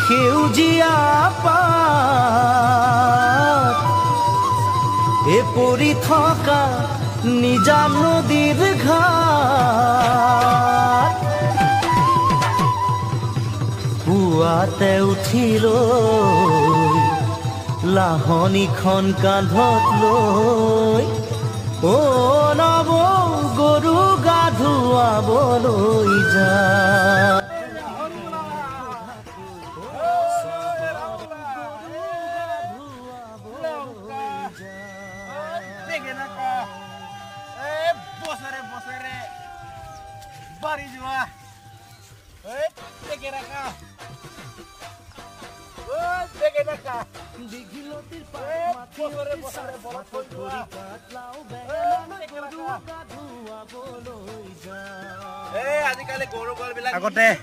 সেউজীয়া পাত এ পৰি থকা নিজা নদীৰ ঘাট পুৱাতে উঠিলৈ লাহনীখন কান্ধত লৈ নব গৰু গা ধুৱাবলৈ যায় Bari jua, tegak raka, tegak raka. Adi kali guru gol bilang. Aku teh.